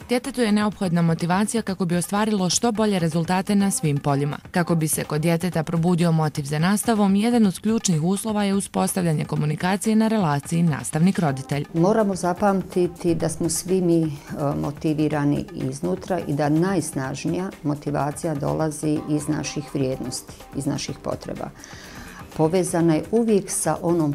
Djetetu je neophodna motivacija kako bi ostvarilo što bolje rezultate na svim poljima. Kako bi se kod djeteta probudio motiv za nastavom, jedan od ključnih uslova je uspostavljanje komunikacije na relaciji nastavnik-roditelj. Moramo zapamtiti da smo svi mi motivirani iznutra i da najsnažnija motivacija dolazi iz naših vrijednosti, iz naših potreba. Povezana je uvijek sa onom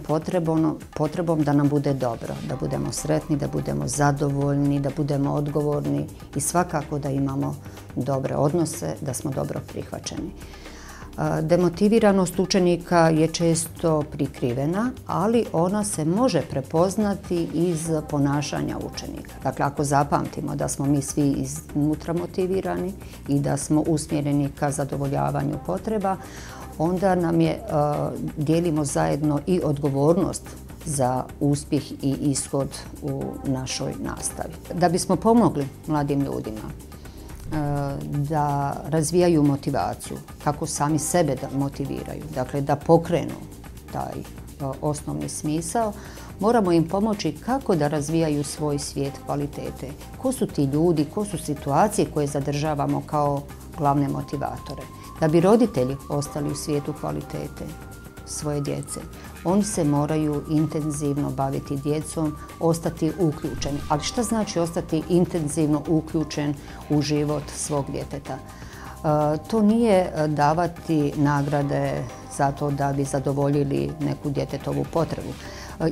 potrebom da nam bude dobro, da budemo sretni, da budemo zadovoljni, da budemo odgovorni i svakako da imamo dobre odnose, da smo dobro prihvaćeni. Demotiviranost učenika je često prikrivena, ali ona se može prepoznati iz ponašanja učenika. Dakle, ako zapamtimo da smo mi svi iznutra motivirani i da smo usmjereni ka zadovoljavanju potreba, onda dijelimo zajedno i odgovornost za uspjeh i ishod u našoj nastavi. Da bismo pomogli mladim ljudima da razvijaju motivaciju, kako sami sebe da motiviraju, dakle da pokrenu taj osnovni smisao, moramo im pomoći kako da razvijaju svoj svijet kvalitete. Ko su ti ljudi, ko su situacije koje zadržavamo kao glavne motivatore. Da bi roditelji ostali u svijetu kvalitete svoje djece, oni se moraju intenzivno baviti djecom, ostati uključeni. Ali šta znači ostati intenzivno uključen u život svog djeteta? To nije davati nagrade zato da bi zadovoljili neku djetetovu potrebu.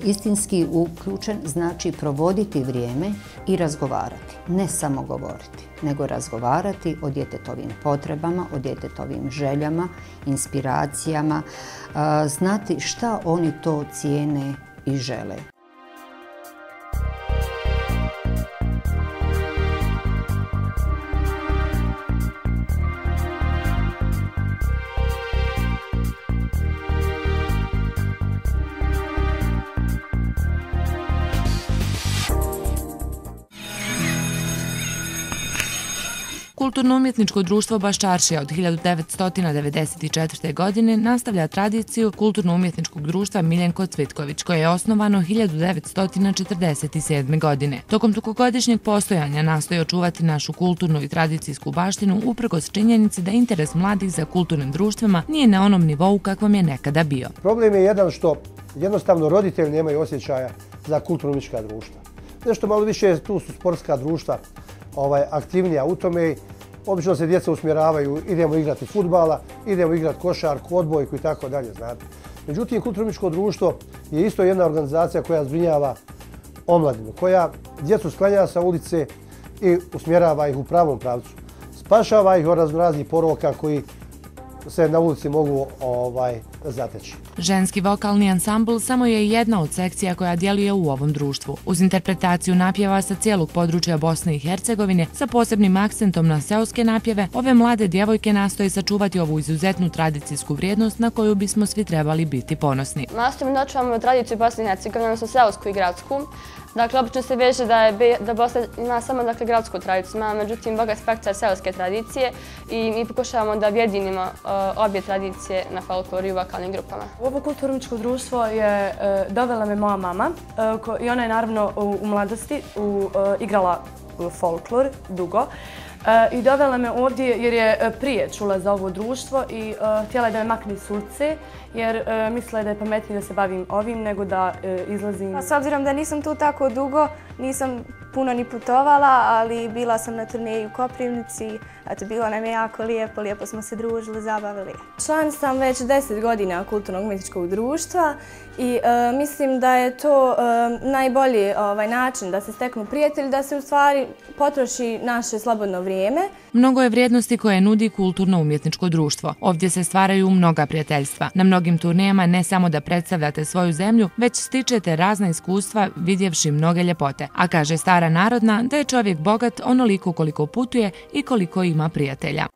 Istinski uključen znači provoditi vrijeme i razgovarati. Ne samo govoriti, nego razgovarati o djetetovim potrebama, o djetetovim željama, inspiracijama, znati šta oni to cijene i žele. Kulturno-umjetničko društvo Baščaršija od 1994. godine nastavlja tradiciju Kulturno-umjetničkog društva Miljenko Cvitković, koje je osnovano 1947. godine. Tokom dugogodišnjeg postojanja nastoji očuvati našu kulturnu i tradicijsku baštinu uprkos činjenici da interes mladih za kulturnim društvima nije na onom nivou kakvom je nekada bio. Problem je jedan što jednostavno roditelji nemaju osjećaja za kulturno-umjetnička društva. Nešto malo više tu su sportska društva aktivnija u tome. Obično se djeca usmjeravaju, idemo igrati fudbala, idemo igrati košarku, odbojku i tako dalje, znate. Međutim, kulturno-umjetničko društvo je isto jedna organizacija koja zbrinjava omladinu, koja djecu sklanja sa ulice i usmjerava ih u pravom pravcu. Spašava ih od raznih poroka koji se na ulici mogu zateći. Ženski vokalni ansambl samo je jedna od sekcija koja djeluje u ovom društvu. Uz interpretaciju napjeva sa cijelog područja Bosne i Hercegovine, sa posebnim akcentom na seoske napjeve, ove mlade djevojke nastoje sačuvati ovu izuzetnu tradicijsku vrijednost na koju bismo svi trebali biti ponosni. Nastojimo da očuvamo tradiciju Bosne i Hercegovine, odnosno seosku i gradsku. Dakle, obično se veže da Bosna ima samo gradsku tradiciju, ima međutim bogat spektar seoske tradicije i mi pokušavamo da objedinimo obje tradicije na folkloru i u vokalnim grupama. U ovo kulturno-umjetničko društvo je dovela me moja mama i ona je naravno u mladosti igrala folklor dugo. I dovela me ovdje jer je prije čula za ovo društvo i htjela je da me makne s ulice jer mislila je da je pametnije da se bavim ovim nego da izlazim. S obzirom da nisam tu tako dugo, nisam puno ni putovala, ali bila sam na turneji u Koprivnici. Bilo nam je jako lijepo, lijepo smo se družili, zabavili. Član sam već 10 godina Kulturno-umjetničkog društva i mislim da je to najbolji način da se steknu prijatelji, da se u stvari potroši naše slobodno vrijeme. Mnogo je vrijednosti koje nudi Kulturno-umjetničko društvo. Ovdje se stvaraju mnoga prijateljstva. Na mnogim turnijama ne samo da predstavljate svoju zemlju, već stičete razna iskustva vidjevši mnoge ljepote. A kaže stara narodna da je čovjek bogat onoliko koliko putuje i koliko ima prijatelja.